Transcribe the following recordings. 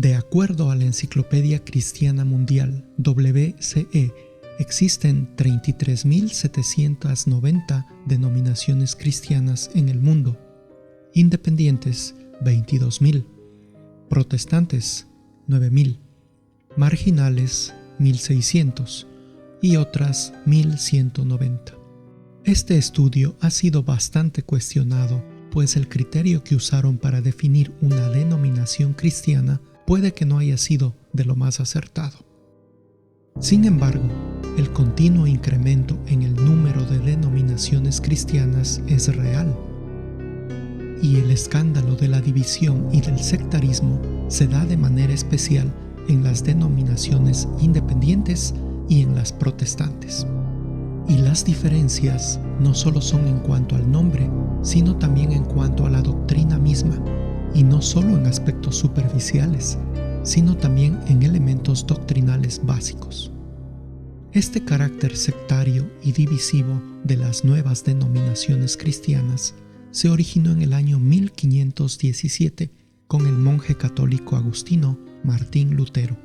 De acuerdo a la Enciclopedia Cristiana Mundial, WCE, existen 33.790 denominaciones cristianas en el mundo, independientes 22.000, protestantes 9.000, marginales 1.600 y otras 1.190. Este estudio ha sido bastante cuestionado, pues el criterio que usaron para definir una denominación cristiana puede que no haya sido de lo más acertado. Sin embargo, el continuo incremento en el número de denominaciones cristianas es real, y el escándalo de la división y del sectarismo se da de manera especial en las denominaciones independientes y en las protestantes. Y las diferencias no solo son en cuanto al nombre, sino también en cuanto a la doctrina misma, y no solo en aspectos superficiales, sino también en elementos doctrinales básicos. Este carácter sectario y divisivo de las nuevas denominaciones cristianas se originó en el año 1517 con el monje católico agustino Martín Lutero.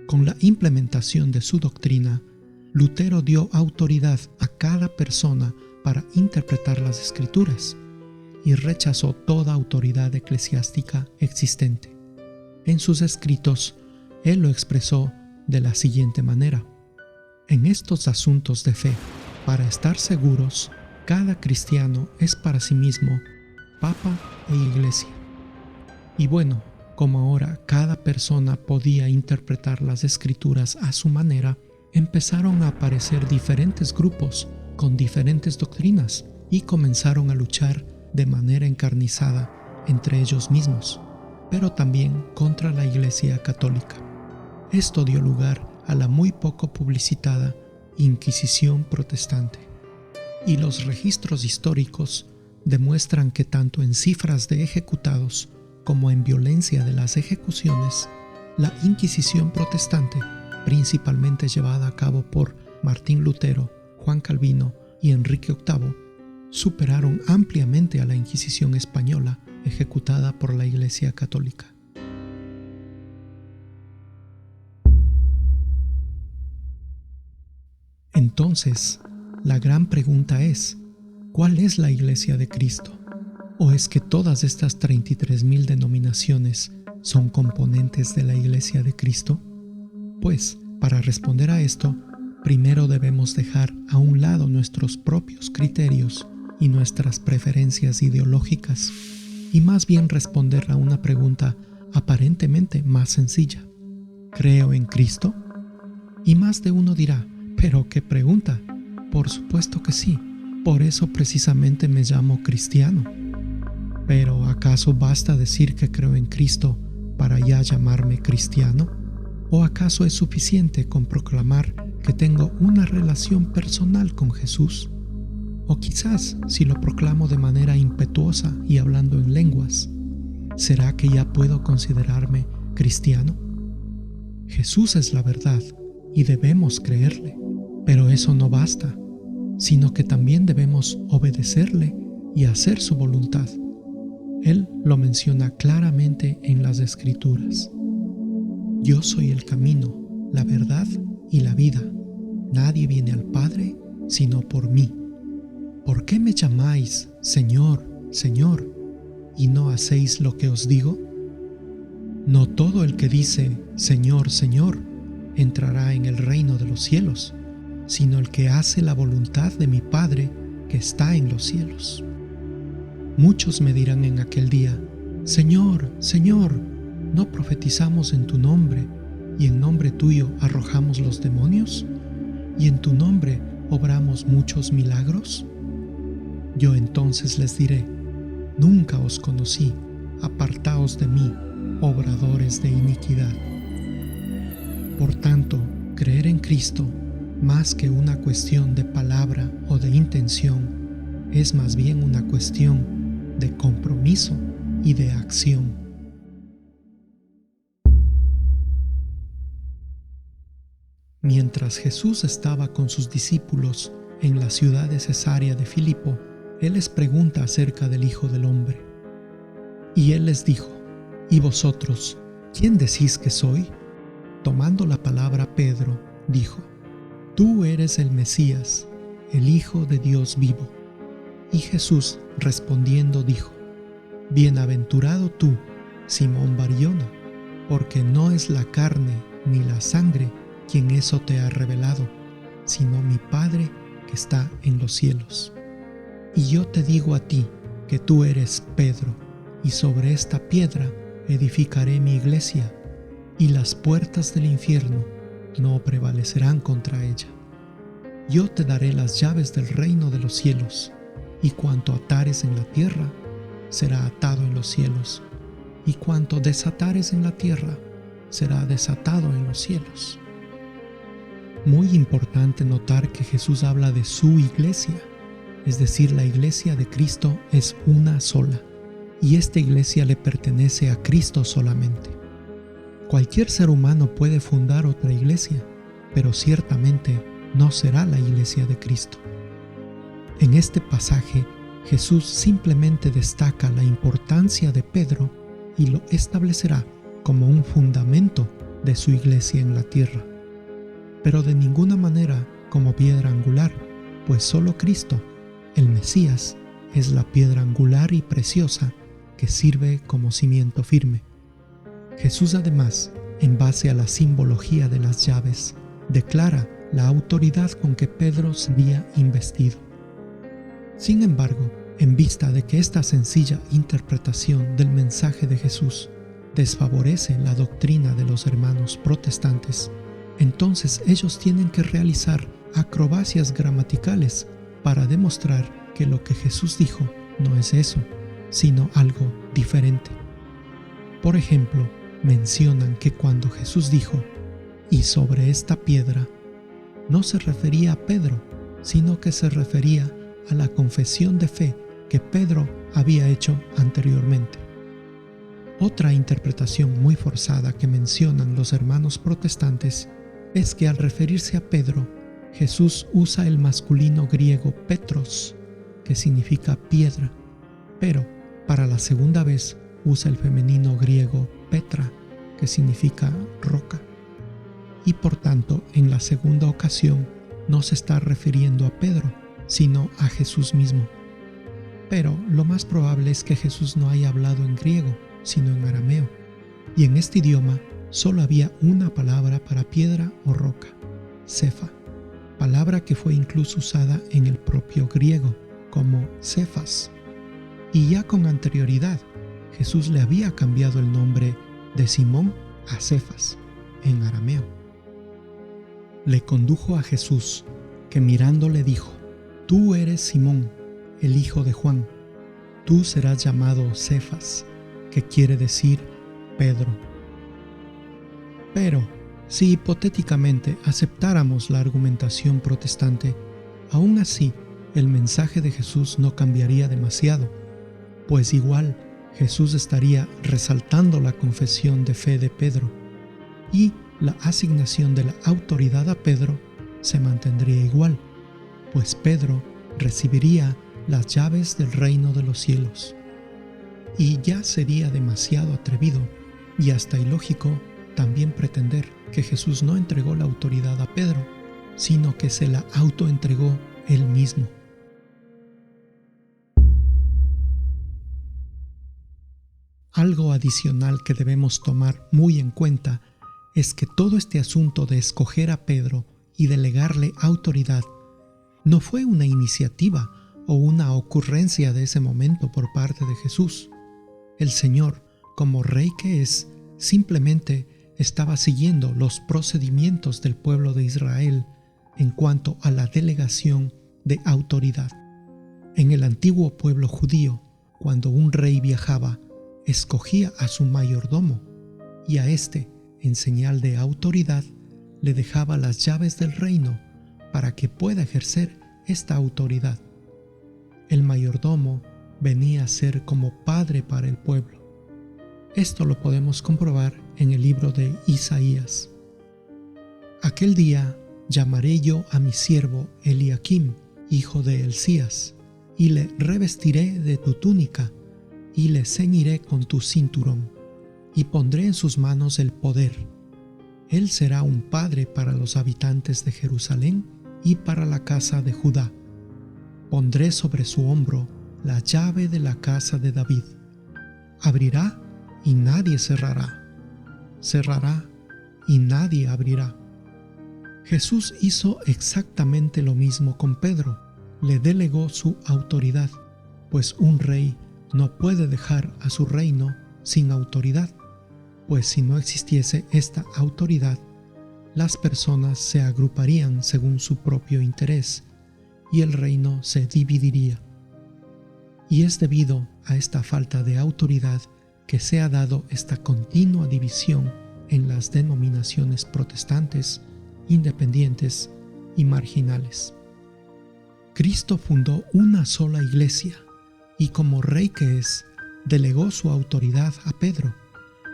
Con la implementación de su doctrina, Lutero dio autoridad a cada persona para interpretar las Escrituras y rechazó toda autoridad eclesiástica existente. En sus escritos, él lo expresó de la siguiente manera: en estos asuntos de fe, para estar seguros, cada cristiano es para sí mismo papa e iglesia. Y bueno, como ahora cada persona podía interpretar las Escrituras a su manera, empezaron a aparecer diferentes grupos con diferentes doctrinas y comenzaron a luchar de manera encarnizada entre ellos mismos, pero también contra la Iglesia Católica. Esto dio lugar a la muy poco publicitada Inquisición protestante. Y los registros históricos demuestran que tanto en cifras de ejecutados como en violencia de las ejecuciones, la Inquisición protestante, principalmente llevada a cabo por Martín Lutero, Juan Calvino y Enrique VIII, superaron ampliamente a la Inquisición española ejecutada por la Iglesia Católica. Entonces, la gran pregunta es, ¿cuál es la Iglesia de Cristo? ¿O es que todas estas 33.000 denominaciones son componentes de la Iglesia de Cristo? Pues, para responder a esto, primero debemos dejar a un lado nuestros propios criterios y nuestras preferencias ideológicas, y más bien responder a una pregunta aparentemente más sencilla: ¿creo en Cristo? Y más de uno dirá: ¿pero qué pregunta? Por supuesto que sí, por eso precisamente me llamo cristiano. Pero ¿acaso basta decir que creo en Cristo para ya llamarme cristiano? ¿O acaso es suficiente con proclamar que tengo una relación personal con Jesús? O quizás, si lo proclamo de manera impetuosa y hablando en lenguas, ¿será que ya puedo considerarme cristiano? Jesús es la verdad y debemos creerle, pero eso no basta, sino que también debemos obedecerle y hacer su voluntad. Él lo menciona claramente en las Escrituras. Yo soy el camino, la verdad y la vida. Nadie viene al Padre sino por mí. ¿Por qué me llamáis Señor, Señor, y no hacéis lo que os digo? No todo el que dice Señor, Señor, entrará en el reino de los cielos, sino el que hace la voluntad de mi Padre que está en los cielos. Muchos me dirán en aquel día: Señor, Señor, ¿no profetizamos en tu nombre, y en nombre tuyo arrojamos los demonios, y en tu nombre obramos muchos milagros? Yo entonces les diré: nunca os conocí, apartaos de mí, obradores de iniquidad. Por tanto, creer en Cristo, más que una cuestión de palabra o de intención, es más bien una cuestión de compromiso y de acción. Mientras Jesús estaba con sus discípulos en la ciudad de Cesarea de Filipo, Él les pregunta acerca del Hijo del Hombre. Y Él les dijo: ¿y vosotros, ¿quién decís que soy? Tomando la palabra Pedro, dijo: Tú eres el Mesías, el Hijo de Dios vivo. Y Jesús respondiendo dijo: Bienaventurado tú, Simón Bar-Jona, porque no es la carne ni la sangre quien eso te ha revelado, sino mi Padre que está en los cielos. Y yo te digo a ti que tú eres Pedro, y sobre esta piedra edificaré mi iglesia, y las puertas del infierno no prevalecerán contra ella. Yo te daré las llaves del reino de los cielos, y cuanto atares en la tierra, será atado en los cielos, y cuanto desatares en la tierra, será desatado en los cielos. Muy importante notar que Jesús habla de su iglesia, es decir, la iglesia de Cristo es una sola, y esta iglesia le pertenece a Cristo solamente. Cualquier ser humano puede fundar otra iglesia, pero ciertamente no será la iglesia de Cristo. En este pasaje, Jesús simplemente destaca la importancia de Pedro y lo establecerá como un fundamento de su iglesia en la tierra, pero de ninguna manera como piedra angular, pues solo Cristo, el Mesías, es la piedra angular y preciosa que sirve como cimiento firme. Jesús además, en base a la simbología de las llaves, declara la autoridad con que Pedro sería investido. Sin embargo, en vista de que esta sencilla interpretación del mensaje de Jesús desfavorece la doctrina de los hermanos protestantes, entonces ellos tienen que realizar acrobacias gramaticales para demostrar que lo que Jesús dijo no es eso, sino algo diferente. Por ejemplo, mencionan que cuando Jesús dijo: "Y sobre esta piedra", no se refería a Pedro, sino que se refería a la confesión de fe que Pedro había hecho anteriormente. Otra interpretación muy forzada que mencionan los hermanos protestantes es que al referirse a Pedro, Jesús usa el masculino griego Petros, que significa piedra, pero para la segunda vez usa el femenino griego Petra, que significa roca. Y por tanto, en la segunda ocasión no se está refiriendo a Pedro, sino a Jesús mismo. Pero lo más probable es que Jesús no haya hablado en griego, sino en arameo, y en este idioma solo había una palabra para piedra o roca, Cefa, palabra que fue incluso usada en el propio griego como Cefas. Y ya con anterioridad, Jesús le había cambiado el nombre de Simón a Cefas, en arameo. Le condujo a Jesús, que mirándole dijo: Tú eres Simón, el hijo de Juan, tú serás llamado Cefas, que quiere decir Pedro. Pero, si hipotéticamente aceptáramos la argumentación protestante, aún así el mensaje de Jesús no cambiaría demasiado, pues igual Jesús estaría resaltando la confesión de fe de Pedro, y la asignación de la autoridad a Pedro se mantendría igual, pues Pedro recibiría las llaves del reino de los cielos. Y ya sería demasiado atrevido y hasta ilógico también pretender que Jesús no entregó la autoridad a Pedro, sino que se la autoentregó él mismo. Algo adicional que debemos tomar muy en cuenta es que todo este asunto de escoger a Pedro y delegarle autoridad no fue una iniciativa o una ocurrencia de ese momento por parte de Jesús. El Señor, como Rey que es, simplemente estaba siguiendo los procedimientos del pueblo de Israel en cuanto a la delegación de autoridad. En el antiguo pueblo judío, cuando un rey viajaba, escogía a su mayordomo y a éste, en señal de autoridad, le dejaba las llaves del reino para que pueda ejercer esta autoridad. El mayordomo venía a ser como padre para el pueblo. Esto lo podemos comprobar en el libro de Isaías. Aquel día llamaré yo a mi siervo Eliakim, hijo de Hilcías, y le revestiré de tu túnica, y le ceñiré con tu cinturón, y pondré en sus manos el poder. Él será un padre para los habitantes de Jerusalén y para la casa de Judá. Pondré sobre su hombro la llave de la casa de David. Abrirá y nadie cerrará. Cerrará y nadie abrirá. Jesús hizo exactamente lo mismo con Pedro. Le delegó su autoridad, pues un rey no puede dejar a su reino sin autoridad, pues si no existiese esta autoridad, las personas se agruparían según su propio interés y el reino se dividiría. Y es debido a esta falta de autoridad que se ha dado esta continua división en las denominaciones protestantes, independientes y marginales. Cristo fundó una sola iglesia y como rey que es, delegó su autoridad a Pedro,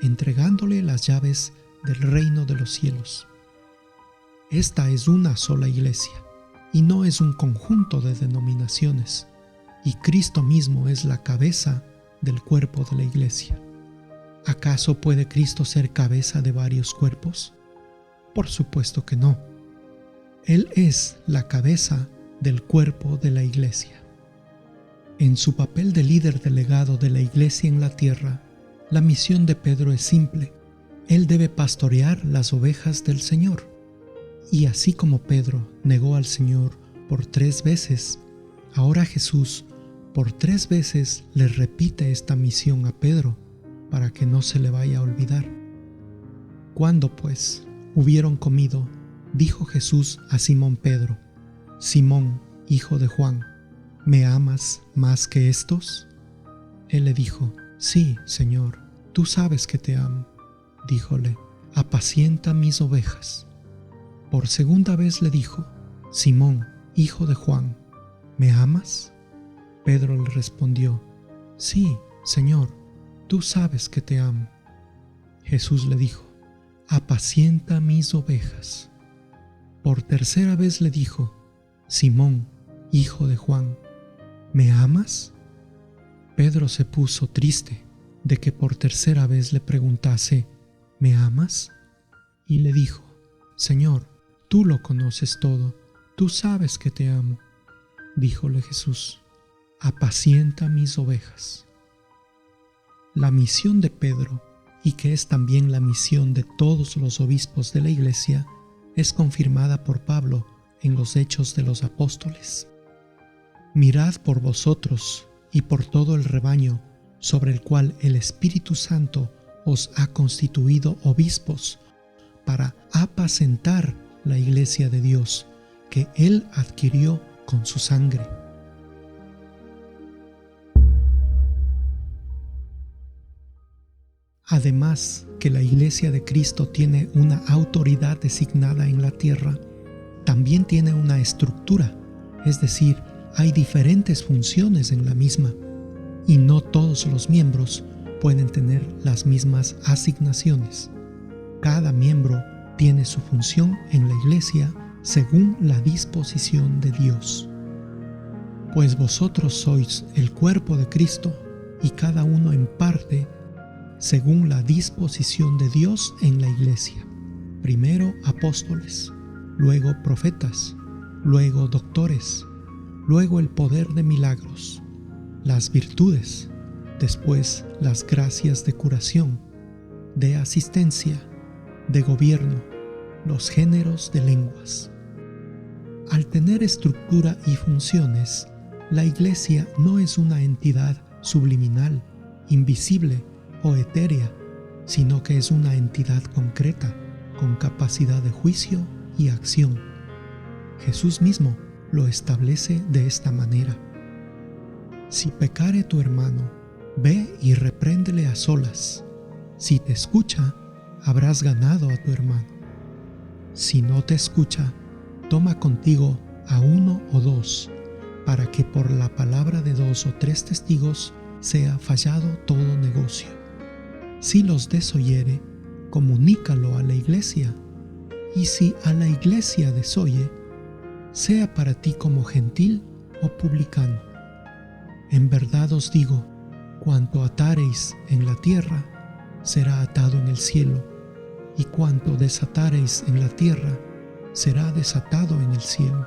entregándole las llaves del reino de los cielos. Esta es una sola iglesia y no es un conjunto de denominaciones, y Cristo mismo es la cabeza del cuerpo de la iglesia. ¿Acaso puede Cristo ser cabeza de varios cuerpos? Por supuesto que no. Él es la cabeza del cuerpo de la iglesia. En su papel de líder delegado de la iglesia en la tierra, la misión de Pedro es simple. Él debe pastorear las ovejas del Señor. Y así como Pedro negó al Señor por 3 veces, ahora Jesús por 3 veces le repite esta misión a Pedro para que no se le vaya a olvidar. Cuando pues hubieron comido, dijo Jesús a Simón Pedro: Simón, hijo de Juan, ¿me amas más que estos? Él le dijo: Sí, Señor, tú sabes que te amo. Díjole: apacienta mis ovejas. Por 2ª vez le dijo: Simón, hijo de Juan, ¿me amas? Pedro le respondió: Sí, Señor, tú sabes que te amo. Jesús le dijo: apacienta mis ovejas. Por 3ª vez le dijo: Simón, hijo de Juan, ¿me amas? Pedro se puso triste de que por 3ª vez le preguntase: ¿me amas? Y le dijo: Señor, tú lo conoces todo, tú sabes que te amo. Díjole Jesús: apacienta mis ovejas. La misión de Pedro, y que es también la misión de todos los obispos de la Iglesia, es confirmada por Pablo en los Hechos de los Apóstoles. Mirad por vosotros y por todo el rebaño sobre el cual el Espíritu Santo os ha constituido obispos para apacentar la Iglesia de Dios, que Él adquirió con su sangre. Además que la Iglesia de Cristo tiene una autoridad designada en la tierra, también tiene una estructura, es decir, hay diferentes funciones en la misma, y no todos los miembros pueden tener las mismas asignaciones. Cada miembro tiene su función en la Iglesia según la disposición de Dios. Pues vosotros sois el cuerpo de Cristo, y cada uno en parte según la disposición de Dios en la Iglesia. Primero apóstoles, luego profetas, luego doctores, luego el poder de milagros, las virtudes, después las gracias de curación, de asistencia, de gobierno, los géneros de lenguas. Al tener estructura y funciones, la Iglesia no es una entidad subliminal, invisible o etérea, sino que es una entidad concreta, con capacidad de juicio y acción. Jesús mismo lo establece de esta manera: si pecare tu hermano, ve y repréndele a solas. Si te escucha, habrás ganado a tu hermano. Si no te escucha, toma contigo a 1 o 2, para que por la palabra de 2 o 3 testigos sea fallado todo negocio. Si los desoyere, comunícalo a la Iglesia, y si a la Iglesia desoye, sea para ti como gentil o publicano. En verdad os digo, cuanto atareis en la tierra, será atado en el cielo, y cuanto desatareis en la tierra, será desatado en el cielo.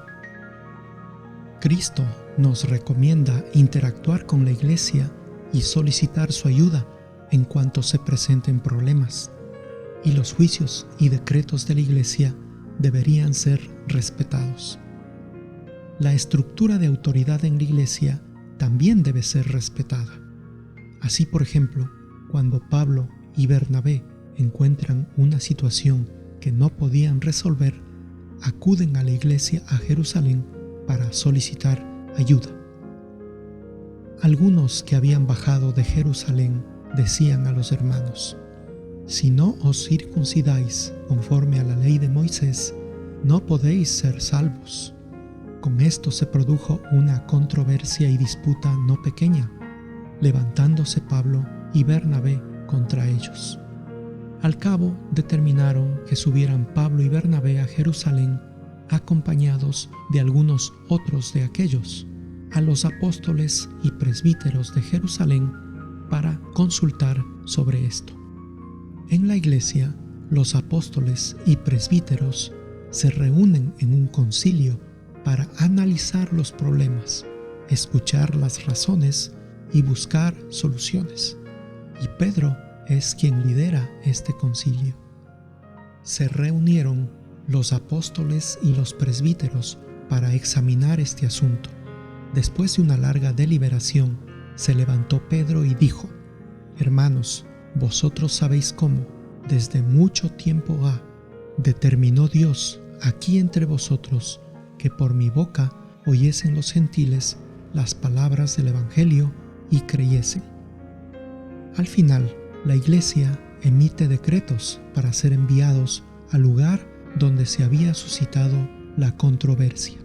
Cristo nos recomienda interactuar con la Iglesia y solicitar su ayuda en cuanto se presenten problemas, y los juicios y decretos de la Iglesia deberían ser respetados. La estructura de autoridad en la Iglesia también debe ser respetada. Así, por ejemplo, cuando Pablo y Bernabé encuentran una situación que no podían resolver, acuden a la Iglesia a Jerusalén para solicitar ayuda. Algunos que habían bajado de Jerusalén decían a los hermanos: si no os circuncidáis conforme a la ley de Moisés, no podéis ser salvos. Con esto se produjo una controversia y disputa no pequeña, levantándose Pablo y Bernabé contra ellos. Al cabo determinaron que subieran Pablo y Bernabé a Jerusalén, acompañados de algunos otros de aquellos, a los apóstoles y presbíteros de Jerusalén, para consultar sobre esto. En la Iglesia, los apóstoles y presbíteros se reúnen en un concilio para analizar los problemas, escuchar las razones y buscar soluciones. Y Pedro es quien lidera este concilio. Se reunieron los apóstoles y los presbíteros para examinar este asunto. Después de una larga deliberación, se levantó Pedro y dijo: Hermanos, vosotros sabéis cómo, desde mucho tiempo determinó Dios aquí entre vosotros que por mi boca oyesen los gentiles las palabras del Evangelio y creyesen. Al final, la Iglesia emite decretos para ser enviados al lugar donde se había suscitado la controversia.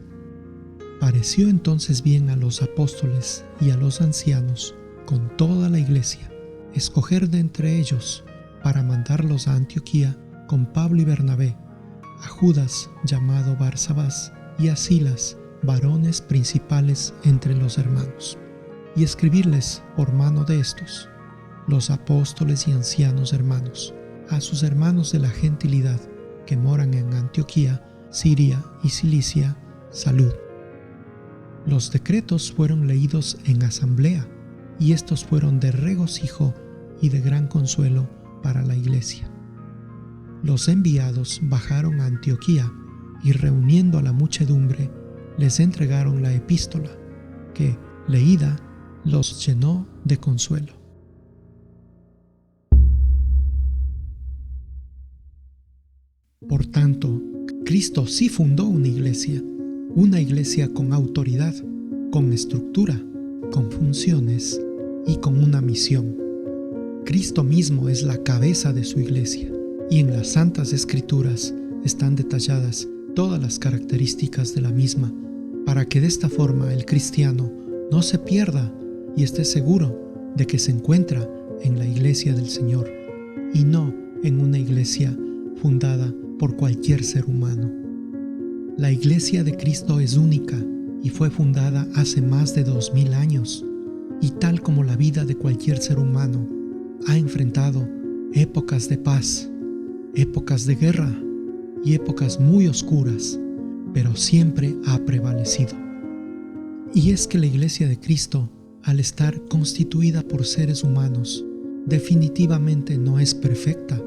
Pareció entonces bien a los apóstoles y a los ancianos, con toda la Iglesia, escoger de entre ellos para mandarlos a Antioquía con Pablo y Bernabé, a Judas llamado Barsabás y a Silas, varones principales entre los hermanos, y escribirles por mano de estos, los apóstoles y ancianos hermanos, a sus hermanos de la gentilidad que moran en Antioquía, Siria y Cilicia, salud. Los decretos fueron leídos en asamblea, y estos fueron de regocijo y de gran consuelo para la Iglesia. Los enviados bajaron a Antioquía y, reuniendo a la muchedumbre, les entregaron la epístola, que, leída, los llenó de consuelo. Por tanto, Cristo sí fundó una iglesia con autoridad, con estructura, con funciones y con una misión. Cristo mismo es la cabeza de su iglesia, y en las Santas Escrituras están detalladas todas las características de la misma, para que de esta forma el cristiano no se pierda y esté seguro de que se encuentra en la iglesia del Señor, y no en una iglesia fundada por cualquier ser humano. La iglesia de Cristo es única y fue fundada hace más de 2000 años, y tal como la vida de cualquier ser humano, ha enfrentado épocas de paz, épocas de guerra y épocas muy oscuras, pero siempre ha prevalecido. Y es que la Iglesia de Cristo, al estar constituida por seres humanos, definitivamente no es perfecta.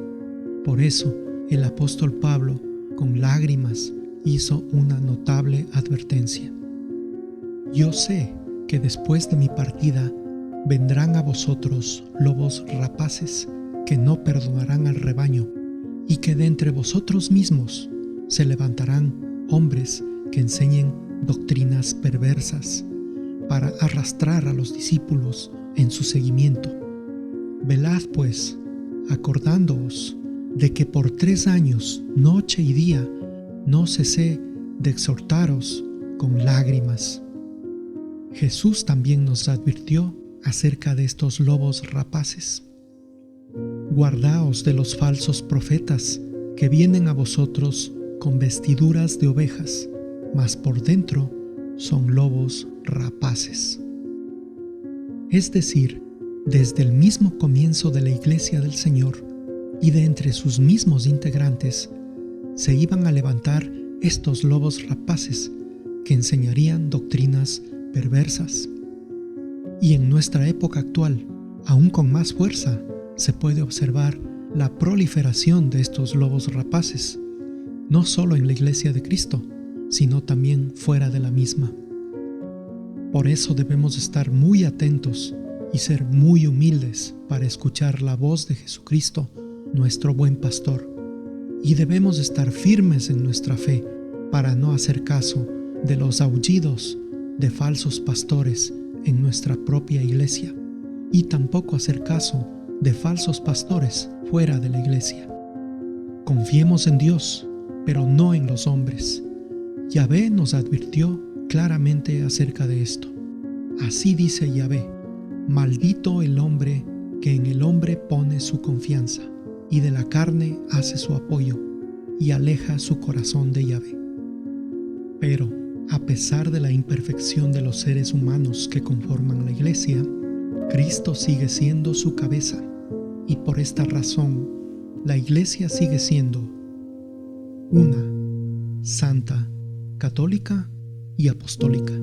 Por eso, el apóstol Pablo, con lágrimas, hizo una notable advertencia. Yo sé que después de mi partida vendrán a vosotros lobos rapaces que no perdonarán al rebaño, y que de entre vosotros mismos se levantarán hombres que enseñen doctrinas perversas para arrastrar a los discípulos en su seguimiento. Velad pues, acordándoos de que por 3 años, noche y día, no cesé de exhortaros con lágrimas. Jesús también nos advirtió acerca de estos lobos rapaces. Guardaos de los falsos profetas que vienen a vosotros con vestiduras de ovejas, mas por dentro son lobos rapaces. Es decir, Desde el mismo comienzo de la Iglesia del Señor y de entre sus mismos integrantes, se iban a levantar estos lobos rapaces que enseñarían doctrinas perversas. Y en nuestra época actual, aún con más fuerza, se puede observar la proliferación de estos lobos rapaces, no solo en la Iglesia de Cristo, sino también fuera de la misma. Por eso debemos estar muy atentos y ser muy humildes para escuchar la voz de Jesucristo, nuestro buen pastor. Y debemos estar firmes en nuestra fe para no hacer caso de los aullidos de falsos pastores en nuestra propia iglesia, y tampoco hacer caso de falsos pastores fuera de la iglesia. Confiemos en Dios, pero no en los hombres. Yahvé nos advirtió claramente acerca de esto. Así dice Yahvé: maldito el hombre que en el hombre pone su confianza, y de la carne hace su apoyo, y aleja su corazón de Yahvé. Pero, a pesar de la imperfección de los seres humanos que conforman la iglesia, Cristo sigue siendo su cabeza, y por esta razón, la iglesia sigue siendo una, santa, católica y apostólica.